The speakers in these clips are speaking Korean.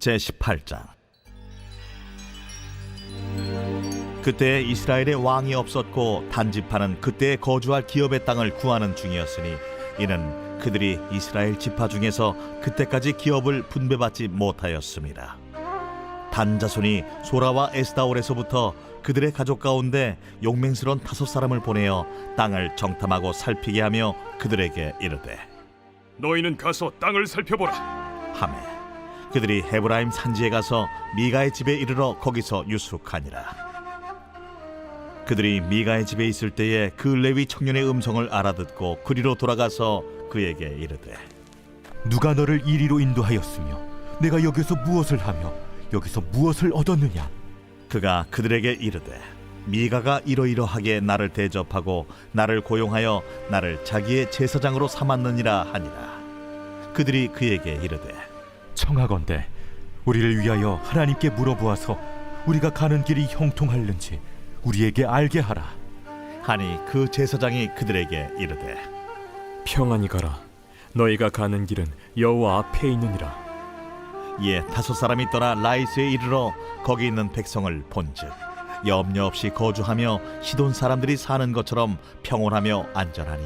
제18장. 그때 이스라엘에 왕이 없었고 단지파는 그때 거주할 기업의 땅을 구하는 중이었으니 이는 그들이 이스라엘 지파 중에서 그때까지 기업을 분배받지 못하였습니다. 단 자손이 소라와 에스다올에서부터 그들의 가족 가운데 용맹스러운 5사람을 보내어 땅을 정탐하고 살피게 하며 그들에게 이르되, 너희는 가서 땅을 살펴보라 하매 그들이 헤브라임 산지에 가서 미가의 집에 이르러 거기서 유숙하니라. 그들이 미가의 집에 있을 때에 그 레위 청년의 음성을 알아듣고 그리로 돌아가서 그에게 이르되, 누가 너를 이리로 인도하였으며 내가 여기서 무엇을 하며 여기서 무엇을 얻었느냐? 그가 그들에게 이르되, 미가가 이러이러하게 나를 대접하고 나를 고용하여 나를 자기의 제사장으로 삼았느니라 하니라. 그들이 그에게 이르되, 청하건대 우리를 위하여 하나님께 물어보아서 우리가 가는 길이 형통할는지 우리에게 알게 하라. 하니 그 제사장이 그들에게 이르되, 평안히 가라. 너희가 가는 길은 여호와 앞에 있느니라. 이에 5사람이 떠나 라이스에 이르러 거기 있는 백성을 본즉 염려 없이 거주하며 시돈 사람들이 사는 것처럼 평온하며 안전하니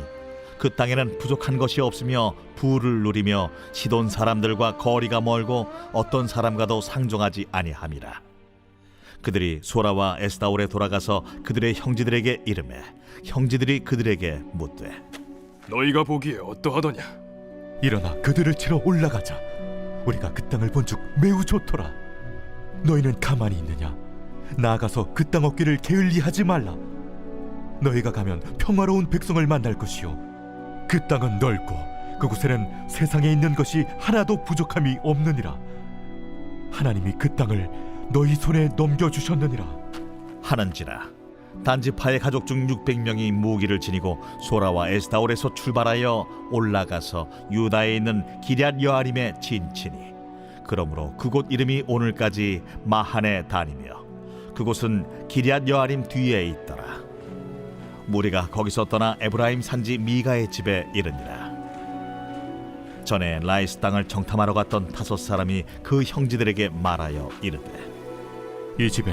그 땅에는 부족한 것이 없으며 부를 누리며 시돈 사람들과 거리가 멀고 어떤 사람과도 상종하지 아니함이라. 그들이 소라와 에스다올에 돌아가서 그들의 형제들에게 이르매 형제들이 그들에게 묻되, 너희가 보기에 어떠하더냐? 일어나 그들을 치러 올라가자. 우리가 그 땅을 본즉 매우 좋더라. 너희는 가만히 있느냐? 나아가서 그 땅 얻기를 게을리하지 말라. 너희가 가면 평화로운 백성을 만날 것이요 그 땅은 넓고 그곳에는 세상에 있는 것이 하나도 부족함이 없느니라. 하나님이 그 땅을 너희 손에 넘겨주셨느니라 하는지라. 단지파의 가족 중 600명이 무기를 지니고 소라와 에스다올에서 출발하여 올라가서 유다에 있는 기럇 여아림에 진치니 그러므로 그곳 이름이 오늘까지 마하네 단이며 그곳은 기럇 여아림 뒤에 있더라. 무리가 거기서 떠나 에브라임 산지 미가의 집에 이르니라. 전에 라이스 땅을 정탐하러 갔던 5사람이 그 형제들에게 말하여 이르되, 이 집에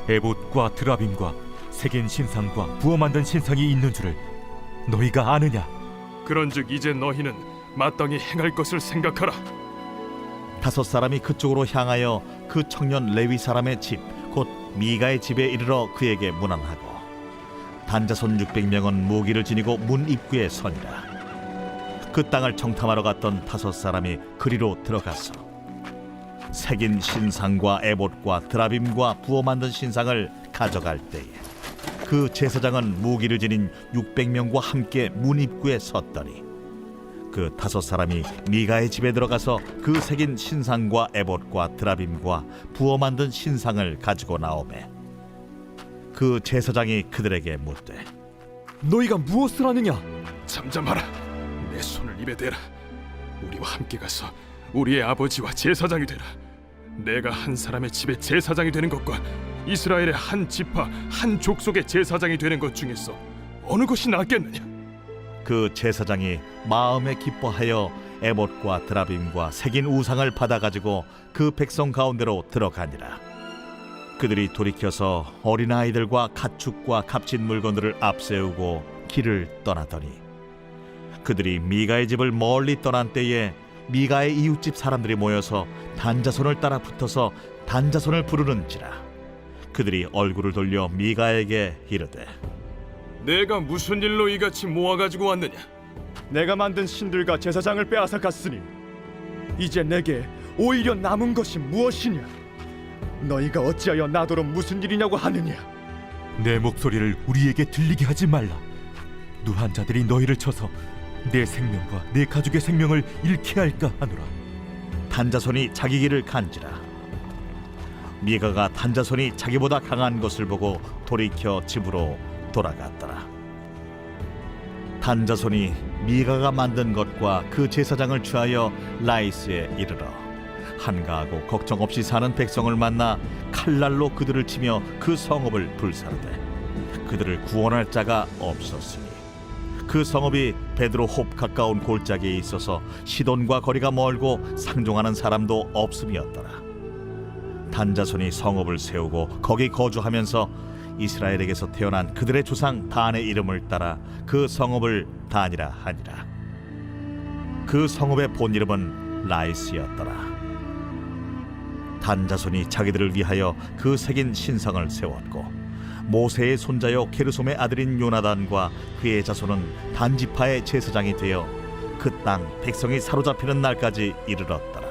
에봇과 드라빔과 새긴 신상과 부어 만든 신상이 있는 줄을 너희가 아느냐? 그런즉 이제 너희는 마땅히 행할 것을 생각하라. 5사람이 그쪽으로 향하여 그 청년 레위 사람의 집 곧 미가의 집에 이르러 그에게 문안하고 단자손 600명은 무기를 지니고 문 입구에 서니라. 그 땅을 정탐하러 갔던 5사람이 그리로 들어가서 새긴 신상과 에봇과 드라빔과 부어 만든 신상을 가져갈 때에 그 제사장은 무기를 지닌 600명과 함께 문 입구에 섰더니 그 5사람이 미가의 집에 들어가서 그 새긴 신상과 에봇과 드라빔과 부어 만든 신상을 가지고 나오매 그 제사장이 그들에게 묻되, 너희가 무엇을 하느냐? 잠잠하라. 내 손을 입에 대라. 우리와 함께 가서 우리의 아버지와 제사장이 되라. 내가 한 사람의 집에 제사장이 되는 것과 이스라엘의 한 지파 한 족속의 제사장이 되는 것 중에서 어느 것이 낫겠느냐? 그 제사장이 마음에 기뻐하여 에봇과 드라빔과 새긴 우상을 받아가지고 그 백성 가운데로 들어가니라. 그들이 돌이켜서 어린아이들과 가축과 값진 물건들을 앞세우고 길을 떠나더니 그들이 미가의 집을 멀리 떠난 때에 미가의 이웃집 사람들이 모여서 단자손을 따라 붙어서 단자손을 부르는지라. 그들이 얼굴을 돌려 미가에게 이르되, 내가 무슨 일로 이같이 모아가지고 왔느냐? 내가 만든 신들과 제사장을 빼앗아 갔으니 이제 내게 오히려 남은 것이 무엇이냐? 너희가 어찌하여 나더러 무슨 일이냐고 하느냐? 내 목소리를 우리에게 들리게 하지 말라. 누한 자들이 너희를 쳐서 내 생명과 내 가족의 생명을 잃게 할까 하노라. 단자손이 자기 길을 간지라. 미가가 단자손이 자기보다 강한 것을 보고 돌이켜 집으로 돌아갔더라. 단자손이 미가가 만든 것과 그 제사장을 취하여 라이스에 이르러 한가하고 걱정 없이 사는 백성을 만나 칼날로 그들을 치며 그 성읍을 불사르되 그들을 구원할 자가 없었으니 그 성읍이 베드로홉 가까운 골짜기에 있어서 시돈과 거리가 멀고 상종하는 사람도 없음이었더라. 단자손이 성읍을 세우고 거기 거주하면서 이스라엘에게서 태어난 그들의 조상 단의 이름을 따라 그 성읍을 단이라 하니라. 그 성읍의 본 이름은 라이스였더라. 단자손이 자기들을 위하여 그 새긴 신상을 세웠고 모세의 손자요 게르솜의 아들인 요나단과 그의 자손은 단지파의 제사장이 되어 그 땅 백성이 사로잡히는 날까지 이르렀더라.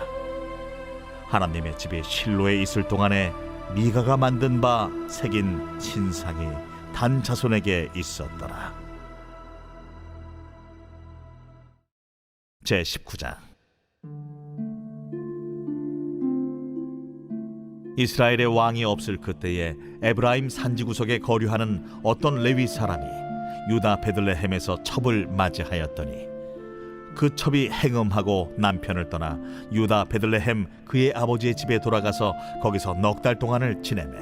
하나님의 집이 실로에 있을 동안에 미가가 만든 바 새긴 신상이 단 자손에게 있었더라. 제19장. 이스라엘의 왕이 없을 그때에 에브라임 산지 구석에 거류하는 어떤 레위 사람이 유다 베들레헴에서 첩을 맞이하였더니 그 첩이 행음하고 남편을 떠나 유다 베들레헴 그의 아버지의 집에 돌아가서 거기서 넉 달 동안을 지내매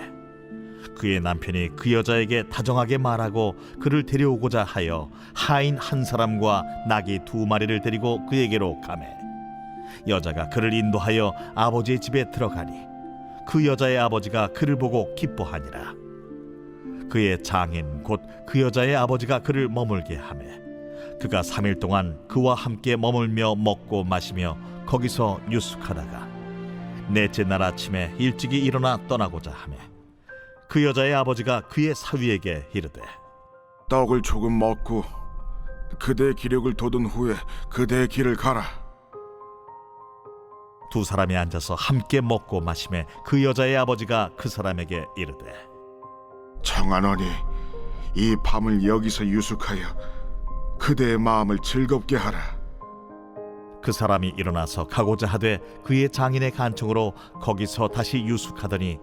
그의 남편이 그 여자에게 다정하게 말하고 그를 데려오고자 하여 하인 한 사람과 나귀 2마리를 데리고 그에게로 가매 여자가 그를 인도하여 아버지의 집에 들어가니 그 여자의 아버지가 그를 보고 기뻐하니라. 그의 장인 곧 그 여자의 아버지가 그를 머물게 하매 그가 3일 동안 그와 함께 머물며 먹고 마시며 거기서 유숙하다가 넷째 날 아침에 일찍이 일어나 떠나고자 하매 그 여자의 아버지가 그의 사위에게 이르되 떡을 조금 먹고 그대의 기력을 돋은 후에 그대의 길을 가라. 두 사람이 앉아서 함께 먹고 마시매 그 여자의 아버지가 그 사람에게 이르되 청하노니 이 밤을 여기서 유숙하여 그대의 마음을 즐겁게 하라. 그 사람이 일어나서 가고자 하되 그의 장인의 간청으로 거기서 다시 유숙하더니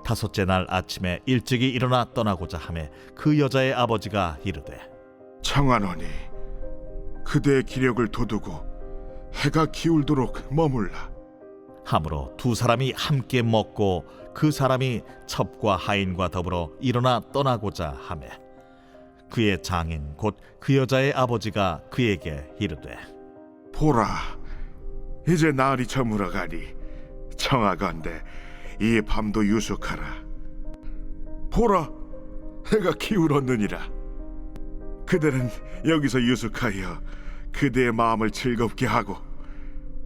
5째 날 아침에 일찍이 일어나 떠나고자 하매 그 여자의 아버지가 이르되 청하노니 그대의 기력을 돋우고 해가 기울도록 머물라. 하므로 두 사람이 함께 먹고 그 사람이 첩과 하인과 더불어 일어나 떠나고자 하매 그의 장인 곧 그 여자의 아버지가 그에게 이르되 보라, 이제 날이 저물어가니 청하건대 이 밤도 유숙하라. 보라, 해가 기울었느니라. 그대는 여기서 유숙하여 그대의 마음을 즐겁게 하고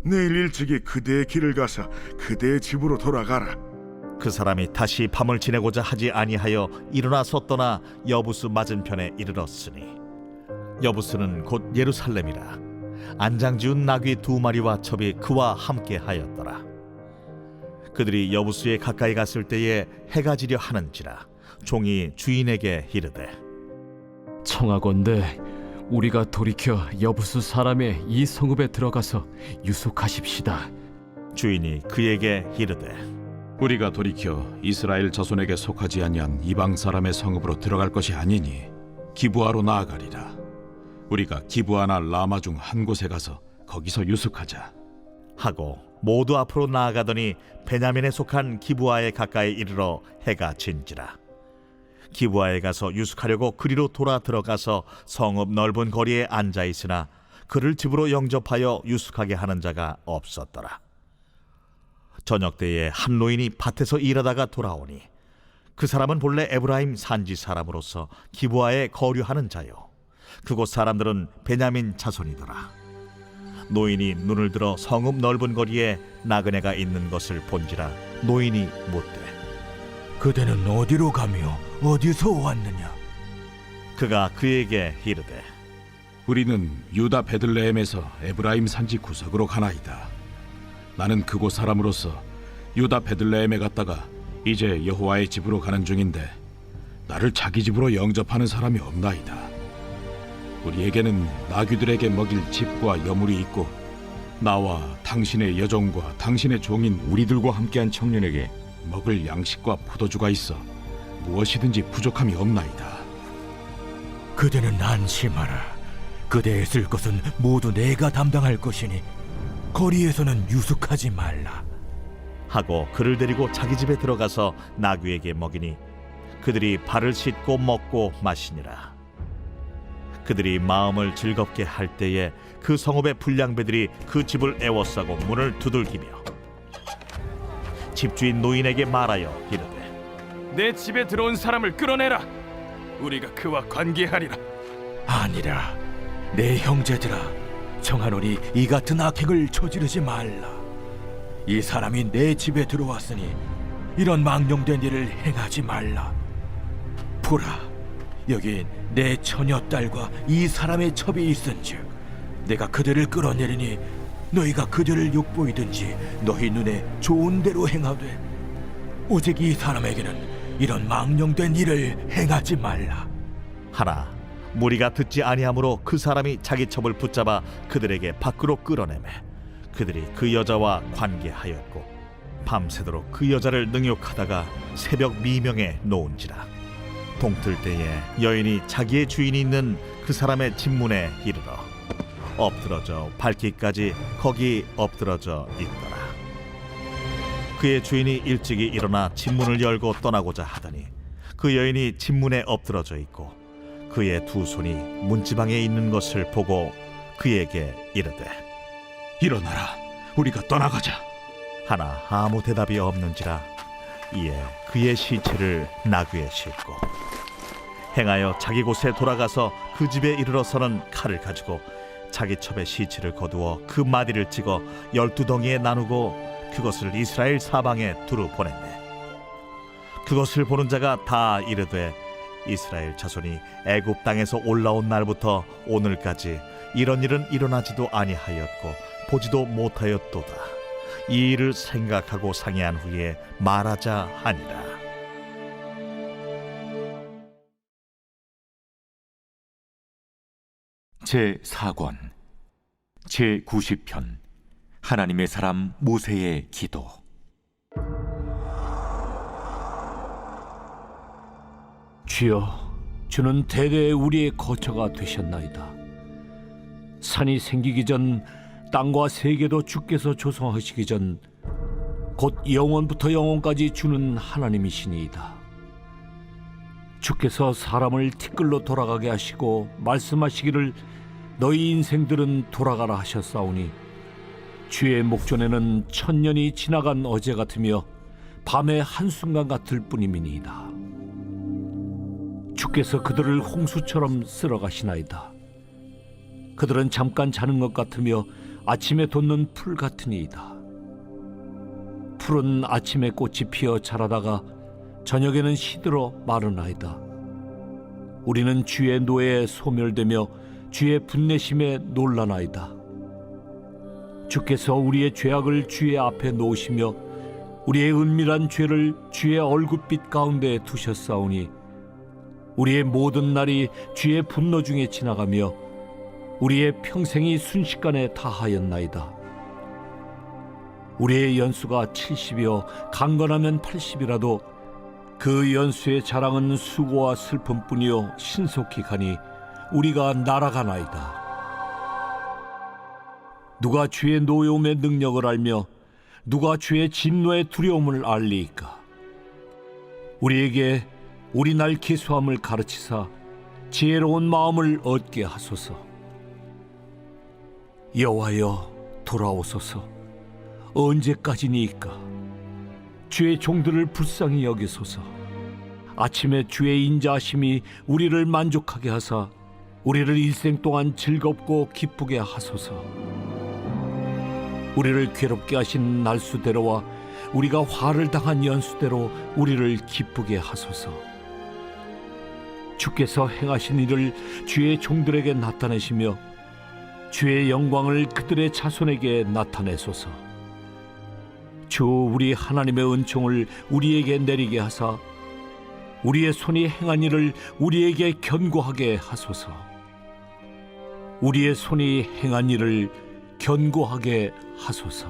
내일 일찍이 그대의 길을 가서 그대의 집으로 돌아가라. 그 사람이 다시 밤을 지내고자 하지 아니하여 일어나서 떠나 여부스 맞은편에 이르렀으니 여부스는 곧 예루살렘이라. 안장지운 나귀 2마리와 첩이 그와 함께 하였더라. 그들이 여부스에 가까이 갔을 때에 해가 지려 하는지라 종이 주인에게 이르되 청하건대 우리가 돌이켜 여부수 사람의 이 성읍에 들어가서 유숙하십시다. 주인이 그에게 이르되 우리가 돌이켜 이스라엘 자손에게 속하지 아니한 이방 사람의 성읍으로 들어갈 것이 아니니 기브아로 나아가리라. 우리가 기브아나 라마 중 한 곳에 가서 거기서 유숙하자 하고 모두 앞으로 나아가더니 베냐민에 속한 기브아에 가까이 이르러 해가 진지라. 기브아에 가서 유숙하려고 그리로 돌아 들어가서 성읍 넓은 거리에 앉아 있으나 그를 집으로 영접하여 유숙하게 하는 자가 없었더라. 저녁 때에 한 노인이 밭에서 일하다가 돌아오니 그 사람은 본래 에브라임 산지 사람으로서 기브아에 거류하는 자요 그곳 사람들은 베냐민 자손이더라. 노인이 눈을 들어 성읍 넓은 거리에 나그네가 있는 것을 본지라 노인이 묻되 그대는 어디로 가며 어디서 왔느냐? 그가 그에게 이르되 우리는 유다 베들레헴에서 에브라임 산지 구석으로 가나이다. 나는 그곳 사람으로서 유다 베들레헴에 갔다가 이제 여호와의 집으로 가는 중인데 나를 자기 집으로 영접하는 사람이 없나이다. 우리에게는 나귀들에게 먹일 집과 여물이 있고 나와 당신의 여종과 당신의 종인 우리들과 함께한 청년에게 먹을 양식과 포도주가 있어 무엇이든지 부족함이 없나이다. 그대는 안심하라. 그대의 쓸 것은 모두 내가 담당할 것이니 거리에서는 유숙하지 말라. 하고 그를 데리고 자기 집에 들어가서 나귀에게 먹이니 그들이 발을 씻고 먹고 마시니라. 그들이 마음을 즐겁게 할 때에 그 성읍의 불량배들이 그 집을 애워싸고 문을 두들기며 집주인 노인에게 말하여 이르되 내 집에 들어온 사람을 끌어내라. 우리가 그와 관계하리라. 아니라 내 형제들아, 청하노니 이 같은 악행을 저지르지 말라. 이 사람이 내 집에 들어왔으니 이런 망령된 일을 행하지 말라. 보라, 여기 내 처녀 딸과 이 사람의 첩이 있은즉 내가 그들을 끌어내리니 너희가 그들을 욕보이든지 너희 눈에 좋은 대로 행하되 오직 이 사람에게는 이런 망령된 일을 행하지 말라. 하나 무리가 듣지 아니하므로 그 사람이 자기 첩을 붙잡아 그들에게 밖으로 끌어내매 그들이 그 여자와 관계하였고 밤새도록 그 여자를 능욕하다가 새벽 미명에 놓은지라. 동틀 때에 여인이 자기의 주인이 있는 그 사람의 집 문에 이르러 엎드러져 밟기까지 거기 엎드러져 있더라. 그의 주인이 일찍이 일어나 집 문을 열고 떠나고자 하더니 그 여인이 집 문에 엎드러져 있고 그의 두 손이 문지방에 있는 것을 보고 그에게 이르되 일어나라, 우리가 떠나가자. 하나 아무 대답이 없는지라. 이에 그의 시체를 나귀에 싣고 행하여 자기 곳에 돌아가서 그 집에 이르러서는 칼을 가지고 자기 첩의 시체를 거두어 그 마디를 찍어 12덩이에 나누고 그것을 이스라엘 사방에 두루 보냈네. 그것을 보는 자가 다 이르되 이스라엘 자손이 애굽 땅에서 올라온 날부터 오늘까지 이런 일은 일어나지도 아니하였고 보지도 못하였도다. 이 일을 생각하고 상의한 후에 말하자 하니라. 제4권 제90편 하나님의 사람 모세의 기도. 주여, 주는 대대 우리의 거처가 되셨나이다. 산이 생기기 전 땅과 세계도 주께서 조성하시기 전 곧 영원부터 영원까지 주는 하나님이시니이다. 주께서 사람을 티끌로 돌아가게 하시고 말씀하시기를 너희 인생들은 돌아가라 하셨사오니 주의 목전에는 천년이 지나간 어제 같으며 밤의 한순간 같을 뿐임이니이다. 주께서 그들을 홍수처럼 쓸어가시나이다. 그들은 잠깐 자는 것 같으며 아침에 돋는 풀 같으니이다. 풀은 아침에 꽃이 피어 자라다가 저녁에는 시들어 마르나이다. 우리는 주의 노에 소멸되며 주의 분내심에 놀라나이다. 주께서 우리의 죄악을 주의 앞에 놓으시며 우리의 은밀한 죄를 주의 얼굴빛 가운데 두셨사오니 우리의 모든 날이 주의 분노 중에 지나가며 우리의 평생이 순식간에 다하였나이다. 우리의 연수가 70이요 강건하면 80이라도 그 연수의 자랑은 수고와 슬픔뿐이요 신속히 가니 우리가 날아가나이다. 누가 주의 노여움의 능력을 알며 누가 주의 진노의 두려움을 알리이까? 우리에게 우리 날 기수함을 가르치사 지혜로운 마음을 얻게 하소서. 여호와여, 돌아오소서. 언제까지니이까? 주의 종들을 불쌍히 여기소서. 아침에 주의 인자하심이 우리를 만족하게 하사 우리를 일생 동안 즐겁고 기쁘게 하소서. 우리를 괴롭게 하신 날수대로와 우리가 화를 당한 연수대로 우리를 기쁘게 하소서. 주께서 행하신 일을 주의 종들에게 나타내시며 주의 영광을 그들의 자손에게 나타내소서. 주 우리 하나님의 은총을 우리에게 내리게 하사 우리의 손이 행한 일을 우리에게 견고하게 하소서. 우리의 손이 행한 일을 견고하게 하소서.